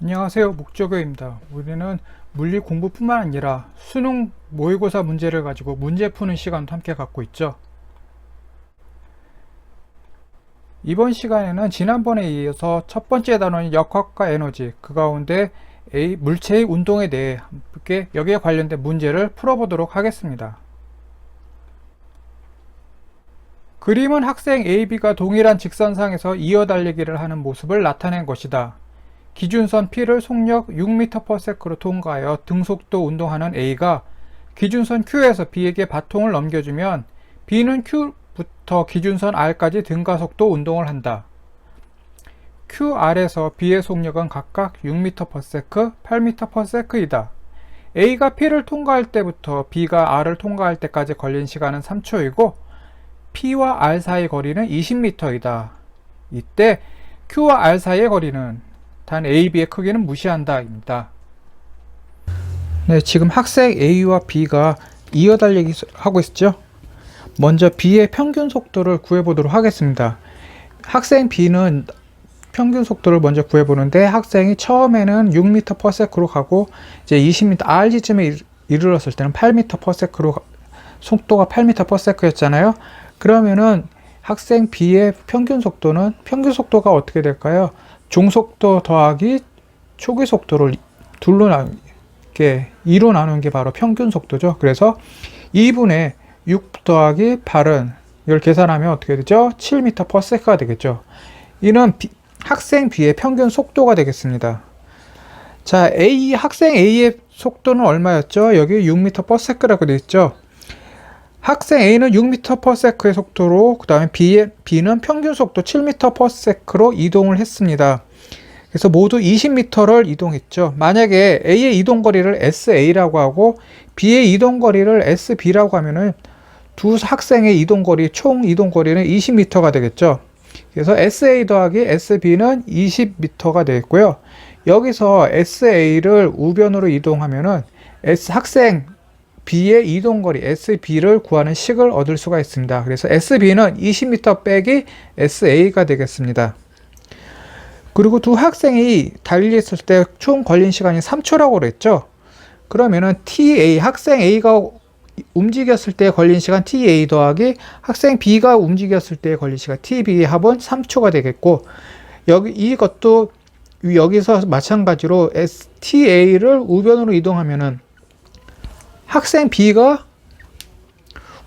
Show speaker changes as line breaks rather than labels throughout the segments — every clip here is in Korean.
안녕하세요. 목조교입니다. 우리는 물리 공부뿐만 아니라 수능 모의고사 문제를 가지고 문제 푸는 시간도 함께 갖고 있죠. 이번 시간에는 지난번에 이어서 첫 번째 단원인 역학과 에너지, 그 가운데 물체의 운동에 대해 함께 여기에 관련된 문제를 풀어보도록 하겠습니다. 그림은 학생 A, B가 동일한 직선상에서 이어달리기를 하는 모습을 나타낸 것이다. 기준선 P를 속력 6m/s로 통과하여 등속도 운동하는 A가 기준선 Q에서 B에게 바통을 넘겨주면 B는 Q부터 기준선 R까지 등가속도 운동을 한다. QR에서 B의 속력은 각각 6m/s, 8m/s이다. A가 P를 통과할 때부터 B가 R을 통과할 때까지 걸린 시간은 3초이고 P와 R 사이 거리는 20m이다. 이때 Q와 R 사이의 거리는 단 A, B의 크기는 무시한다 입니다. 네, 지금 학생 A와 B가 이어달리기 하고 있죠. 먼저 B의 평균 속도를 구해보도록 하겠습니다. 학생 B는 평균 속도를 먼저 구해보는데, 학생이 처음에는 6m/s로 가고 이제 20m R지점에 이르렀을 때는 8m/s로 속도가 8m/s였잖아요. 그러면은 학생 B의 평균 속도가 어떻게 될까요? 종속도 더하기 초기 속도를 둘로 나누게 2로 나누는 게 바로 평균 속도죠. 그래서 2분의 6 더하기 8은 이걸 계산하면 어떻게 되죠? 7m/s가 되겠죠. 이는 학생 B의 평균 속도가 되겠습니다. 자, 학생 A의 속도는 얼마였죠? 여기 6m/s라고 되어 있죠. 학생 A는 6m/s의 속도로, 그 다음에 B는 평균 속도 7m/s로 이동을 했습니다. 그래서 모두 20m를 이동했죠. 만약에 A의 이동거리를 SA라고 하고 B의 이동거리를 SB라고 하면은 두 학생의 총 이동거리는 20m가 되겠죠. 그래서 SA 더하기 SB는 20m가 되겠고요. 여기서 SA를 우변으로 이동하면은 학생 B의 이동거리 SB를 구하는 식을 얻을 수가 있습니다. 그래서 SB는 20m 빼기 SA가 되겠습니다. 그리고 두 학생이 달리했을 때 총 걸린 시간이 3초라고 그랬죠. 그러면은 학생 A가 움직였을 때 걸린 시간 TA 더하기 학생 B가 움직였을 때 걸린 시간 TB의 합은 3초가 되겠고, 이것도 여기서 마찬가지로 TA를 우변으로 이동하면은 학생 B가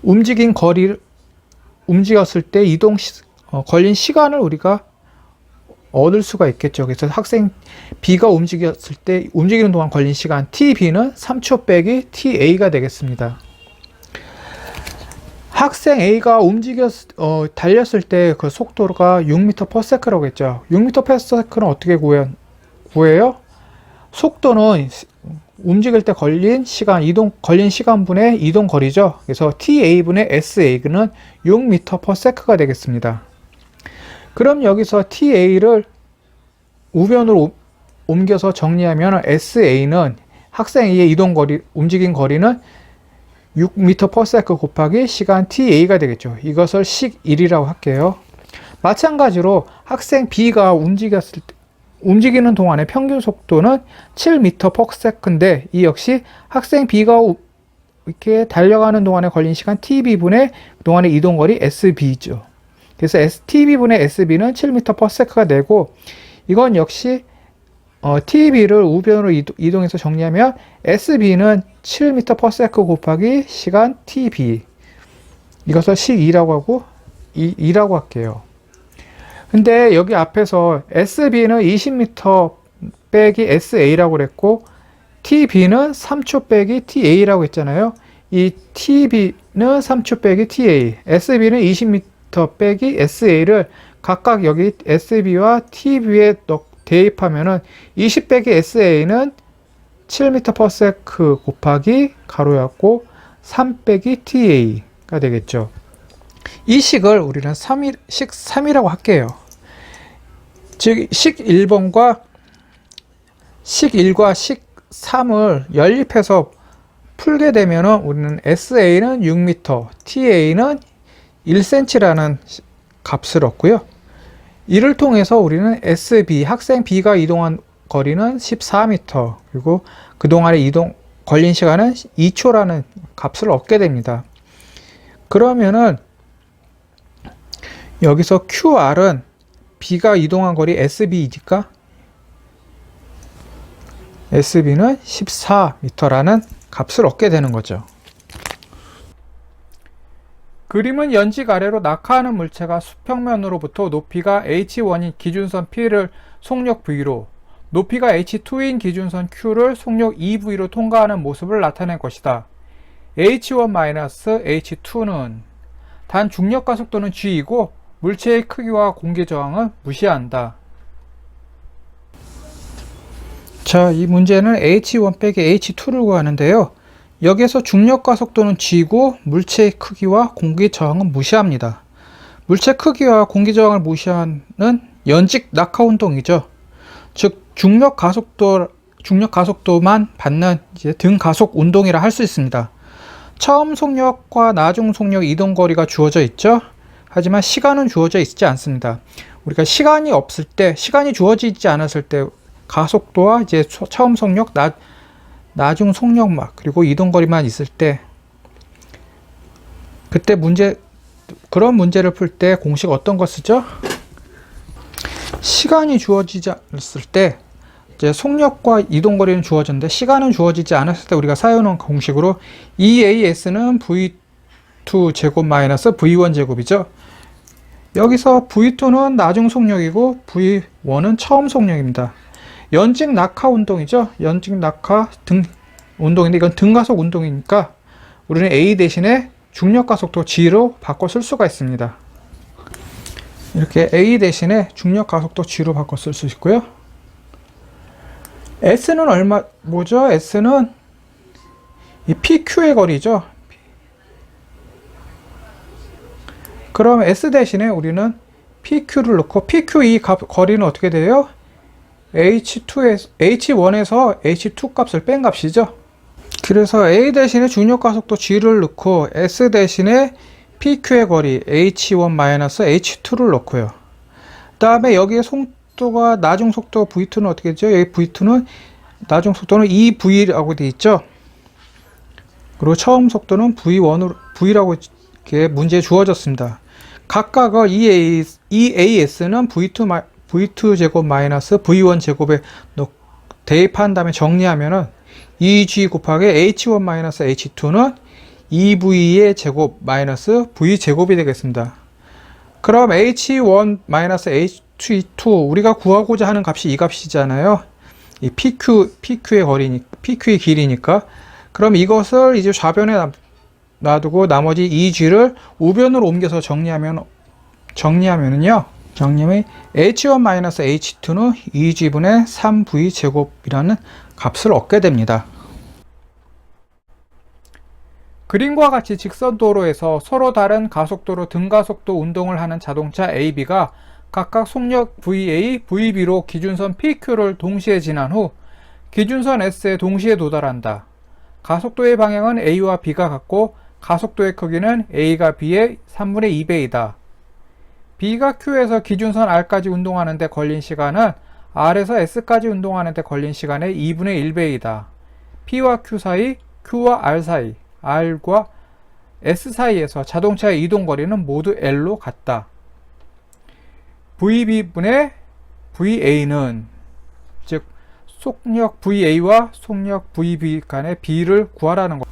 움직였을 때 걸린 시간을 우리가 얻을 수가 있겠죠. 그래서 학생 B가 움직이는 동안 걸린 시간 TB는 3초 빼기 TA가 되겠습니다. 학생 A가 달렸을 때 그 속도가 6m/s라고 했죠. 6m/s는 어떻게 구해요? 속도는 움직일 때 걸린 시간분의 이동거리죠. 그래서 TA분의 SA는 6m/s가 되겠습니다. 그럼 여기서 TA를 우변으로 옮겨서 정리하면 SA는 학생 A의 움직인 거리는 6m/s 곱하기 시간 TA가 되겠죠. 이것을 식1이라고 할게요. 마찬가지로 학생 B가 움직이는 동안의 평균 속도는 7m/s인데, 이 역시 학생 B가 이렇게 달려가는 동안에 걸린 시간 TB분의 그동안의 이동거리 SB죠. 그래서 TB분의 SB는 7m/s가 되고, 이건 역시 TB를 우변으로 이동해서 정리하면 SB는 7m/s 곱하기 시간 TB, 이것을 식2라고 할게요. 근데 여기 앞에서 SB는 20m 빼기 SA라고 그랬고 TB는 3초 빼기 TA라고 했잖아요. 이 TB는 3초 빼기 TA, SB는 20m 빼기 SA를 각각 여기 SB와 TB에 대입하면은 20 빼기 SA는 7m/s 곱하기 가로 열고 3 빼기 TA가 되겠죠. 이 식을 우리는 식 3이라고 할게요. 즉, 식 1과 식 3을 연립해서 풀게 되면 우리는 SA는 6m, TA는 1cm라는 값을 얻고요. 이를 통해서 우리는 SB, 학생 B가 이동한 거리는 14m, 그리고 그동안의 걸린 시간은 2초라는 값을 얻게 됩니다. 그러면은 여기서 QR은 B가 이동한 거리 SB이니까 SB는 14m라는 값을 얻게 되는 거죠. 그림은 연직 아래로 낙하하는 물체가 수평면으로부터 높이가 h1인 기준선 P를 속력 V로, 높이가 h2인 기준선 Q를 속력 2V로 통과하는 모습을 나타낸 것이다. h1-h2는 단 중력 가속도는 g이고 물체의 크기와 공기 저항은 무시한다. 자, 이 문제는 h1 빼기 h2를 구하는데요. 여기에서 중력 가속도는 g고 물체의 크기와 공기 저항은 무시합니다. 물체 크기와 공기 저항을 무시하는 연직 낙하 운동이죠. 즉 중력 가속도만 받는 이제 등 가속 운동이라 할 수 있습니다. 처음 속력과 나중 속력 이동 거리가 주어져 있죠. 하지만 시간은 주어져 있지 않습니다. 우리가 시간이 없을 때, 시간이 주어지지 않았을 때 가속도와 이제 처음 속력, 나중 속력막, 그리고 이동 거리만 있을 때, 그때 그런 문제를 풀 때 공식 어떤 거 쓰죠? 시간이 주어지지 않았을 때 이제 속력과 이동 거리는 주어졌는데 시간은 주어지지 않았을 때 우리가 사용하는 공식으로 EAS는 V2 제곱 마이너스 V1 제곱이죠. 여기서 V2는 나중 속력이고 V1은 처음 속력입니다. 연직 낙하 운동이죠. 연직 낙하 등 운동인데 이건 등가속 운동이니까 우리는 A 대신에 중력 가속도 G로 바꿔 쓸 수가 있습니다. 이렇게 A 대신에 중력 가속도 G로 바꿔 쓸 수 있고요. S는 뭐죠? S는 이 PQ의 거리죠. 그럼 S 대신에 우리는 PQ를 넣고 PQ 이 거리는 어떻게 돼요? H1에서 H2 값을 뺀 값이죠. 그래서 A 대신에 중력 가속도 G를 넣고 S 대신에 PQ의 거리 H1-H2를 넣고요. 그 다음에 여기에 속도가 나중 속도 V2는 어떻게 되죠? 여기 V2는 나중 속도는 2V라고 되어 있죠. 그리고 처음 속도는 V라고 이렇게 문제에 주어졌습니다. 각각의 EAS는 V2 제곱 마이너스 V1 제곱에 대입한 다음에 정리하면은 2G 곱하기 H1-H2는 2V의 제곱 마이너스 V 제곱이 되겠습니다. 그럼 H1-H2 우리가 구하고자 하는 값이 이 값이잖아요. 이 PQ의 거리니 PQ의 길이니까. 그럼 이것을 이제 좌변에 놔두고 나머지 2G를 우변으로 옮겨서 정리하면은요. 정리하면 H1-H2는 2G분의 3V 제곱이라는 값을 얻게 됩니다. 그림과 같이 직선 도로에서 서로 다른 가속도로 등가속도 운동을 하는 자동차 A, B가 각각 속력 VA, VB로 기준선 PQ를 동시에 지난 후 기준선 S에 동시에 도달한다. 가속도의 방향은 A와 B가 같고 가속도의 크기는 A가 B의 3분의 2배이다. B가 Q에서 기준선 R까지 운동하는 데 걸린 시간은 R에서 S까지 운동하는 데 걸린 시간의 2분의 1배이다. P와 Q 사이, Q와 R 사이, R과 S 사이에서 자동차의 이동 거리는 모두 L로 같다. VB분의 VA는 즉 속력 VA와 속력 VB 간의 B를 구하라는 것.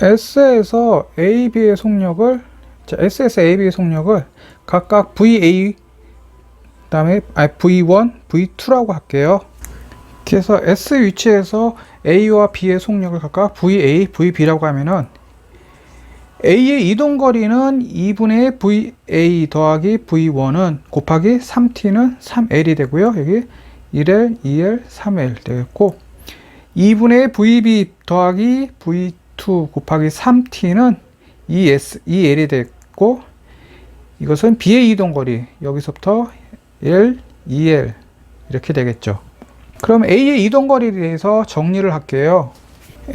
S에서 AB의 속력을 각각 VA 그다음에 V1, V2라고 할게요. 그래서 S 위치에서 A와 B의 속력을 각각 VA, VB라고 하면은 A의 이동 거리는 2분의 VA 더하기 V1은 곱하기 3T는 3L이 되고요. 여기 1L, 2L, 3L 되겠고 2분의 VB 더하기 V2 곱하기 3T는 2L이 됐고 이것은 B의 이동 거리 여기서부터 L, 2L 이렇게 되겠죠. 그럼 A의 이동 거리에 대해서 정리를 할게요.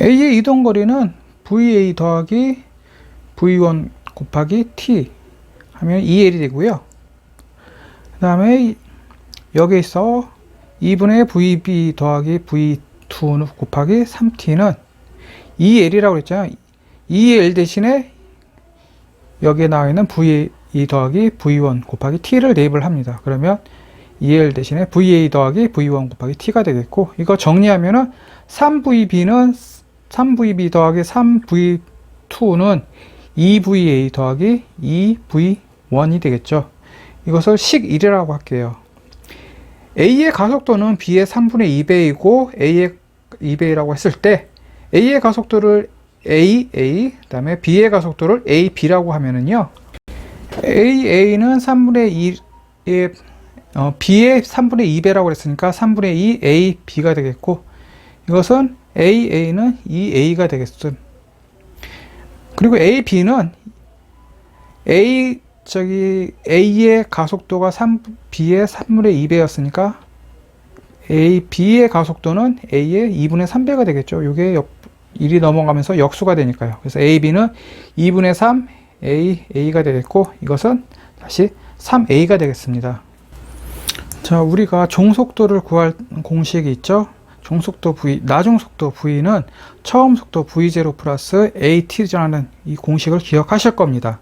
A의 이동 거리는 VA 더하기 V1 곱하기 T 하면 2L이 되고요. 그 다음에 여기서 2분의 VB 더하기 V2 곱하기 3T는 2L이라고 그랬잖아요. 2L 대신에 여기에 나와 있는 VA 더하기 V1 곱하기 T를 대입을 합니다. 그러면 2L 대신에 VA 더하기 V1 곱하기 T가 되겠고, 이거 정리하면은 3VB 더하기 3V2는 2VA 더하기 2V1이 되겠죠. 이것을 식 1이라고 할게요. A의 가속도는 B의 3분의 2배이고 A의 2배라고 했을 때 A의 가속도를 AA, 그 다음에 B의 가속도를 AB라고 하면은요, AA는 3분의 2의 B의 3분의 2배라고 했으니까 3분의 2 AB가 되겠고, 이것은 AA는 2A가 되겠음. 그리고 AB는 A의 가속도가 B의 3분의 2배였으니까 B의 가속도는 A의 2분의 3배가 되겠죠. 이게 1이 넘어가면서 역수가 되니까요. 그래서 AB는 2분의 3 A가 되겠고, 이것은 다시 3A가 되겠습니다. 자, 우리가 종속도를 구할 공식이 있죠. 종속도 V, 나중속도 V는 처음 속도 V0 플러스 AT라는 이 공식을 기억하실 겁니다.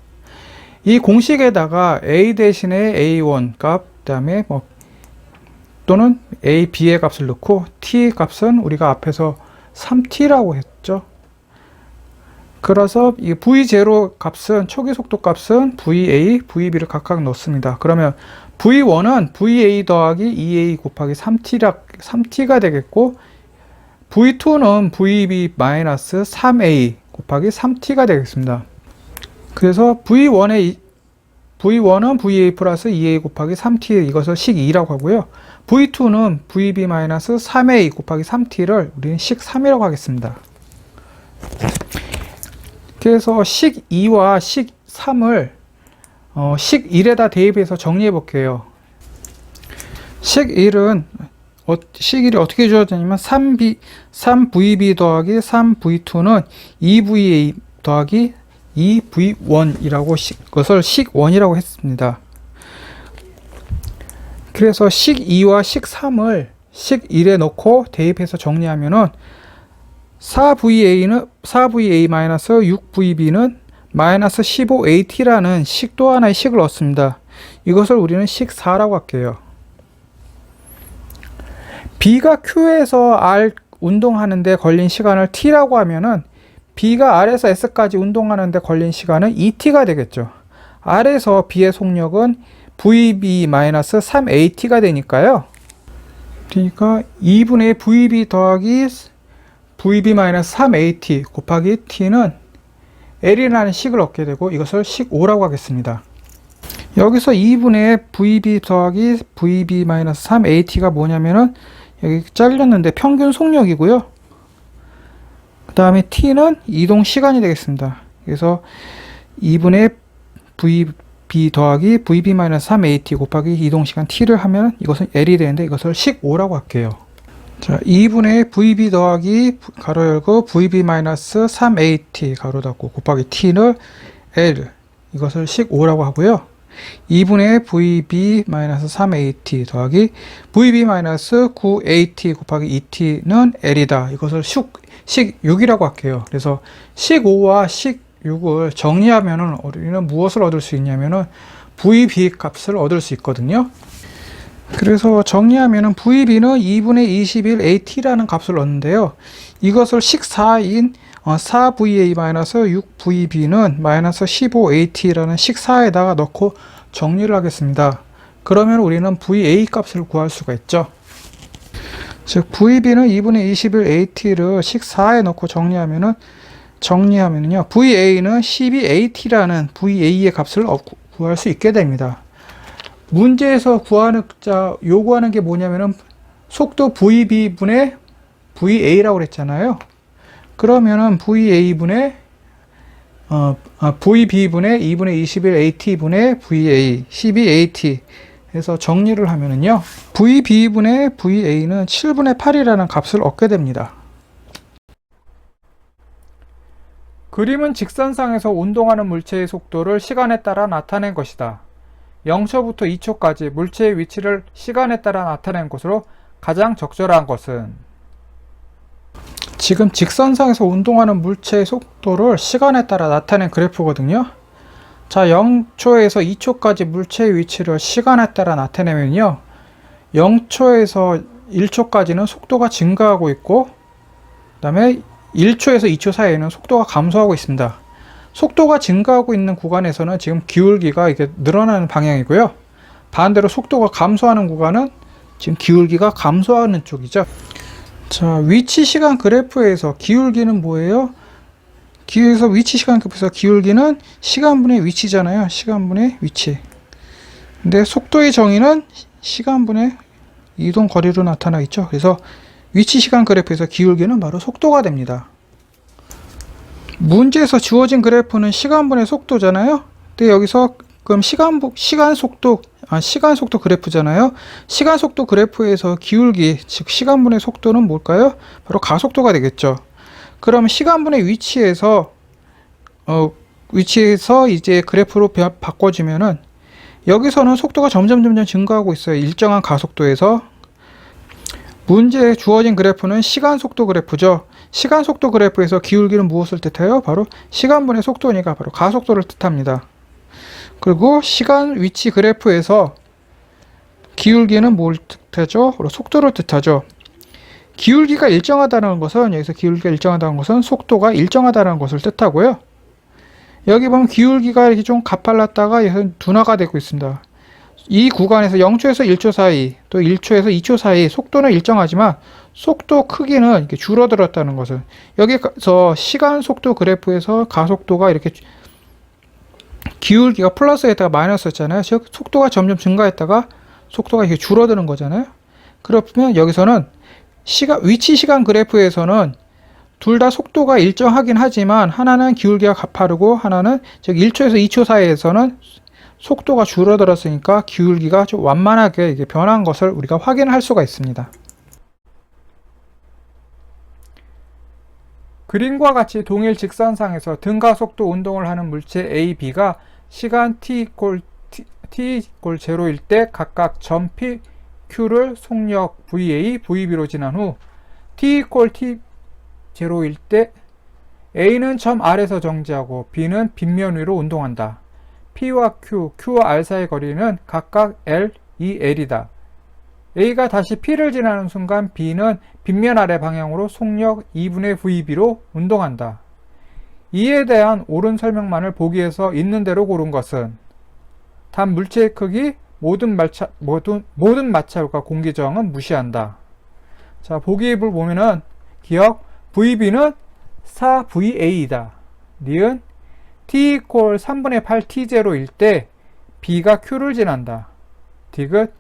이 공식에다가 A 대신에 A1 값, 그 다음에 또는 A, B의 값을 넣고 T 값은 우리가 앞에서 3T라고 했죠. 그래서 이 V0 값은, 초기 속도 값은 VA, VB를 각각 넣습니다. 그러면 V1은 VA 더하기 2A 곱하기 3T가 되겠고, V2는 VB 마이너스 3A 곱하기 3T가 되겠습니다. 그래서 V1은 VA 플러스 2A 곱하기 3T, 이것을 식 2라고 하고요. V2는 VB 마이너스 3A 곱하기 3T를 우리는 식 3이라고 하겠습니다. 그래서 식 2와 식 3을 식 1에다 대입해서 정리해 볼게요. 식 1이 어떻게 주어졌냐면 3VB 더하기 3V2는 2VA 더하기 2V1이라고 그것을 식 1이라고 했습니다. 그래서 식 2와 식 3을 식 1에 넣고 대입해서 정리하면은 4VA-6VB는 마이너스 15AT라는 식 또 하나의 식을 얻습니다. 이것을 우리는 식 4라고 할게요. B가 Q에서 R 운동하는데 걸린 시간을 T라고 하면은 B가 R에서 S까지 운동하는데 걸린 시간은 2T가 되겠죠. R에서 B의 속력은 VB-3AT가 되니까요. 그러니까 2분의 VB 더하기 VB-3AT 곱하기 T는 L이라는 식을 얻게 되고, 이것을 식 5라고 하겠습니다. 여기서 2분의 VB 더하기 VB-3AT가 뭐냐면은 여기 잘렸는데 평균 속력이고요. 그 다음에 T는 이동 시간이 되겠습니다. 그래서 2분의 VB 더하기 VB-3AT 곱하기 이동 시간 T를 하면 이것은 L이 되는데, 이것을 식 5라고 할게요. 자, 2분의 VB 더하기 가로 열고 VB-3AT 가로 닫고 곱하기 T는 L, 이것을 식 5라고 하고요. 2분의 VB-3AT 더하기 VB-9AT 곱하기 ET는 L이다. 이것을 식 6이라고 할게요. 그래서 식 5와 식 6을 정리하면은 우리는 무엇을 얻을 수 있냐면은 VB 값을 얻을 수 있거든요. 그래서 정리하면은 VB는 2분의 21AT라는 값을 얻는데요. 이것을 식 4인 4VA-6VB는 마이너스 15AT라는 식 4에다가 넣고 정리를 하겠습니다. 그러면 우리는 VA 값을 구할 수가 있죠. 즉 VB는 2분의 21AT를 식 4에 넣고 정리하면은요, VA는 12AT라는 VA의 값을 구할 수 있게 됩니다. 문제에서 요구하는 게 뭐냐면은 속도 VB분의 VA라고 그랬잖아요. 그러면은 VB분의 2분의 21AT분의 VA 12AT 해서 정리를 하면은요, VB분의 VA는 7분의 8이라는 값을 얻게 됩니다. 그림은 직선상에서 운동하는 물체의 속도를 시간에 따라 나타낸 것이다. 0초부터 2초까지 물체의 위치를 시간에 따라 나타낸 것으로 가장 적절한 것은 지금 직선상에서 운동하는 물체의 속도를 시간에 따라 나타낸 그래프거든요. 자, 0초에서 2초까지 물체의 위치를 시간에 따라 나타내면요, 0초에서 1초까지는 속도가 증가하고 있고, 그 다음에 1초에서 2초 사이에는 속도가 감소하고 있습니다. 속도가 증가하고 있는 구간에서는 지금 기울기가 이게 늘어나는 방향이고요. 반대로 속도가 감소하는 구간은 지금 기울기가 감소하는 쪽이죠. 자, 위치 시간 그래프에서 기울기는 뭐예요? 그래서 위치 시간 그래프에서 기울기는 시간분의 위치잖아요. 시간분의 위치. 근데 속도의 정의는 시간분의 이동 거리로 나타나 있죠. 그래서 위치 시간 그래프에서 기울기는 바로 속도가 됩니다. 문제에서 주어진 그래프는 시간분의 속도잖아요. 근데 여기서 그럼 시간 속도 그래프잖아요. 시간 속도 그래프에서 기울기, 즉 시간분의 속도는 뭘까요? 바로 가속도가 되겠죠. 그럼 시간분의 위치에서 이제 그래프로 바꿔주면은 여기서는 속도가 점점 증가하고 있어요. 일정한 가속도에서. 문제에 주어진 그래프는 시간 속도 그래프죠. 시간 속도 그래프에서 기울기는 무엇을 뜻해요? 바로 시간분의 속도니까 바로 가속도를 뜻합니다. 그리고 시간 위치 그래프에서 기울기는 뭘 뜻하죠? 바로 속도를 뜻하죠. 기울기가 일정하다는 것은, 여기서 기울기가 일정하다는 것은 속도가 일정하다는 것을 뜻하고요. 여기 보면 기울기가 이렇게 좀 가팔랐다가 둔화가 되고 있습니다. 이 구간에서 0초에서 1초 사이, 또 1초에서 2초 사이 속도는 일정하지만 속도 크기는 이렇게 줄어들었다는 것은, 여기서 시간 속도 그래프에서 가속도가 이렇게 기울기가 플러스에다가 마이너스였잖아요. 즉 속도가 점점 증가했다가 속도가 이렇게 줄어드는 거잖아요. 그러면 여기서는 위치 시간 그래프에서는 둘 다 속도가 일정하긴 하지만 하나는 기울기가 가파르고 하나는 즉 1초에서 2초 사이에서는 속도가 줄어들었으니까 기울기가 좀 완만하게 이게 변한 것을 우리가 확인할 수가 있습니다. 그림과 같이 동일 직선상에서 등가속도 운동을 하는 물체 A, B가 시간 t = 0일 때 각각 점 P, Q를 속력 VA, VB로 지난 후 t = t0일 때 A는 점 R에서 정지하고 B는 빗면 위로 운동한다. P와 Q, Q와 R 사이의 거리는 각각 L, 2L이다. A가 다시 P를 지나는 순간 B는 빗면 아래 방향으로 속력 2분의 VB로 운동한다. 이에 대한 옳은 설명만을 보기에서 있는 대로 고른 것은 단 물체의 크기, 모든 마찰과 공기 저항은 무시한다. 자, 보기입을 보면은 기억, VB는 4VA이다. 니은 T = 3분의 8 T0일 때 B가 Q를 지난다. 디귿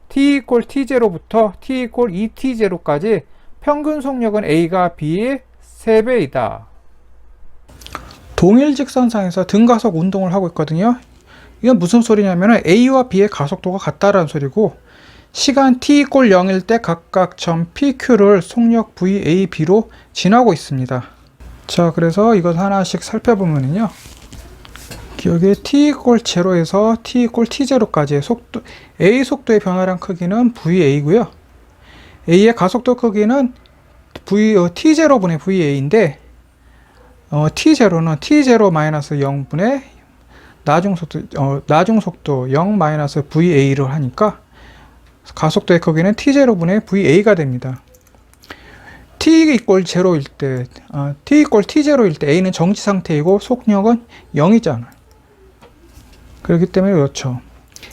T = T0부터 T = 2T0까지 평균 속력은 A가 B의 3배이다. 동일 직선상에서 등가속 운동을 하고 있거든요. 이건 무슨 소리냐면 A와 B의 가속도가 같다라는 소리고, 시간 t = 0일 때 각각 점 PQ를 속력 VA, B로 지나고 있습니다. 자, 그래서 이것 하나씩 살펴보면요. 여기 t = 0에서 t = t0까지의 속도, A 속도의 변화량 크기는 VA고요. A의 가속도 크기는 t0분의 VA인데, t0는 t0-0분의 나중속도 0-VA를 하니까 가속도의 크기는 t0분의 VA가 됩니다. t = 0일 때, t = t0일 때 A는 정지 상태이고 속력은 0이잖아요. 그렇기 때문에 그렇죠.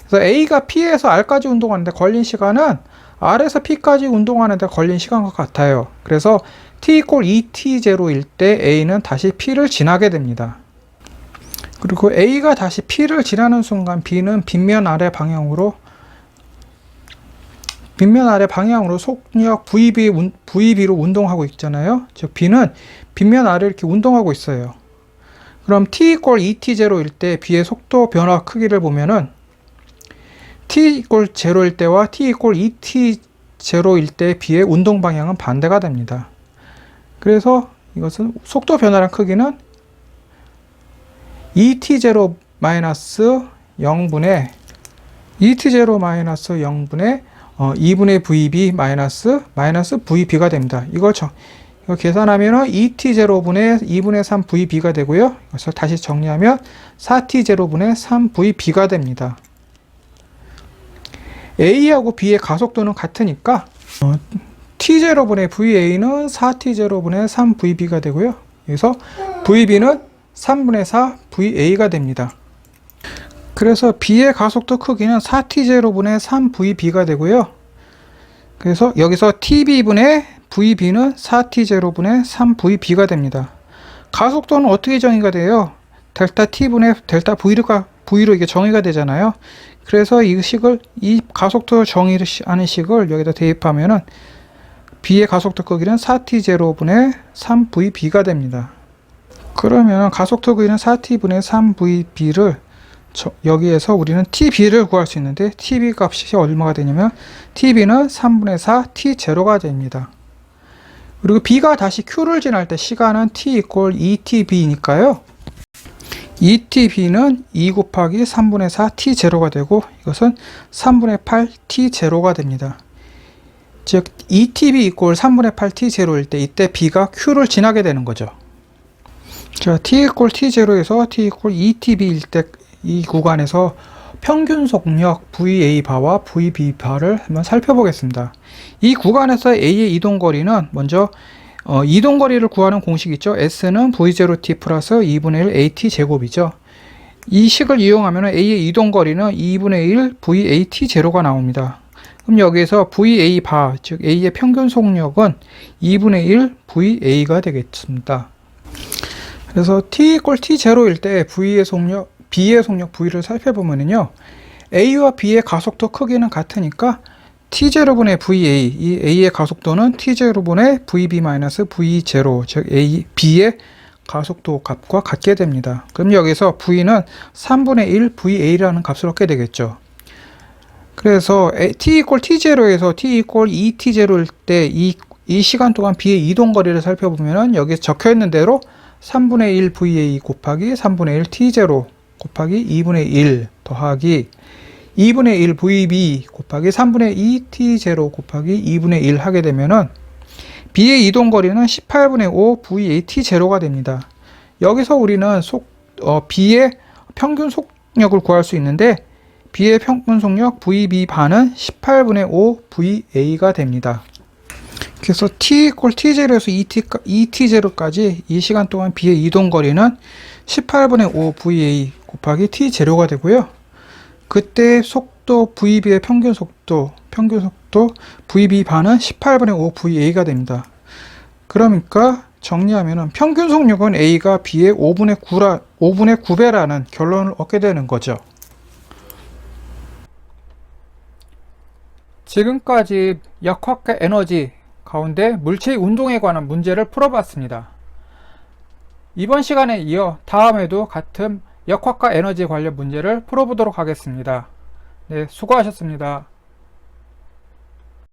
그래서 A가 P에서 R까지 운동하는데 걸린 시간은 R에서 P까지 운동하는데 걸린 시간과 같아요. 그래서 t = 2T0일 때 A는 다시 P를 지나게 됩니다. 그리고 A가 다시 P를 지나는 순간 B는 빗면 아래 방향으로 속력 VB로 운동하고 있잖아요. 즉 B는 빗면 아래 이렇게 운동하고 있어요. 그럼 t = 2T0일 때 B의 속도 변화 크기를 보면은 t = 0일 때와 t = 2T0일 때 B의 운동 방향은 반대가 됩니다. 그래서 이것은 속도 변화량 크기는 2T0-0분의 2분의 VB 마이너스 VB가 됩니다. 이거 계산하면 2t0분의 2분의 3 VB가 되고요. 이것을 다시 정리하면 4t0분의 3 VB가 됩니다. A하고 B의 가속도는 같으니까 t0분의 VA는 4t0분의 3 VB가 되고요. 그래서 VB는 3분의 4 VA가 됩니다. 그래서 B의 가속도 크기는 4t0분의 3 VB가 되고요. 그래서 여기서 TB분의 VB는 4t0분의 3 VB가 됩니다. 가속도는 어떻게 정의가 돼요? 델타 T분의 델타 V로 이게 정의가 되잖아요. 그래서 이 가속도 정의하는 식을 여기다 대입하면은 B의 가속도 크기는 4t0분의 3 VB가 됩니다. 그러면 가속도 크기는 4t분의 3 VB를 여기에서 우리는 TB를 구할 수 있는데 TB 값이 얼마가 되냐면 TB는 3분의 4 T0가 됩니다. 그리고 B가 다시 Q를 지날 때 시간은 T 이퀄 2TB니까요. 2TB는 2 곱하기 3분의 4 T0가 되고 이것은 3분의 8 T0가 됩니다. 즉 2TB 이퀄 3분의 8 T0일 때 이때 B가 Q를 지나게 되는 거죠. 자, T 이퀄 T0에서 T 이퀄 2TB일 때 이 구간에서 평균 속력 VA 바와 VB 바를 한번 살펴보겠습니다. 이 구간에서 A의 이동거리는 먼저 이동거리를 구하는 공식 있죠. S는 V0T 플러스 2분의 1 AT 제곱이죠. 이 식을 이용하면 A의 이동거리는 2분의 1 VAT0가 나옵니다. 그럼 여기에서 VA 바, 즉 A의 평균 속력은 2분의 1 VA가 되겠습니다. 그래서 T 이퀄 T0일 때 B의 속력 V를 살펴보면요. A와 B의 가속도 크기는 같으니까 T0분의 VA, 이 A의 가속도는 T0분의 VB-V0, 즉 B의 가속도 값과 같게 됩니다. 그럼 여기서 V는 3분의 1 VA라는 값을 얻게 되겠죠. 그래서 T 이퀄 T0에서 T 이퀄 2T0일 때 이 시간 동안 B의 이동거리를 살펴보면 여기에 적혀있는 대로 3분의 1 VA 곱하기 3분의 1 T0 곱하기 2분의 1 더하기 2분의 1 VB 곱하기 3분의 2 T0 곱하기 2분의 1 하게 되면은 B의 이동거리는 18분의 5 VA T0가 됩니다. 여기서 우리는 B의 평균 속력을 구할 수 있는데 B의 평균 속력 VB 반은 18분의 5 VA가 됩니다. 그래서 T 이퀄 T0에서 2T0까지 이 시간 동안 B의 이동거리는 18분의 5 VA 곱하기 T0가 되고요. 그때 속도 VB의 평균 속도 VB 반은 18분의 5 VA가 됩니다. 그러니까 정리하면 평균 속력은 A가 B의 5분의 9배라는 결론을 얻게 되는 거죠. 지금까지 역학과 에너지 가운데 물체의 운동에 관한 문제를 풀어봤습니다. 이번 시간에 이어 다음에도 같은 역학과 에너지 관련 문제를 풀어보도록 하겠습니다. 네, 수고하셨습니다.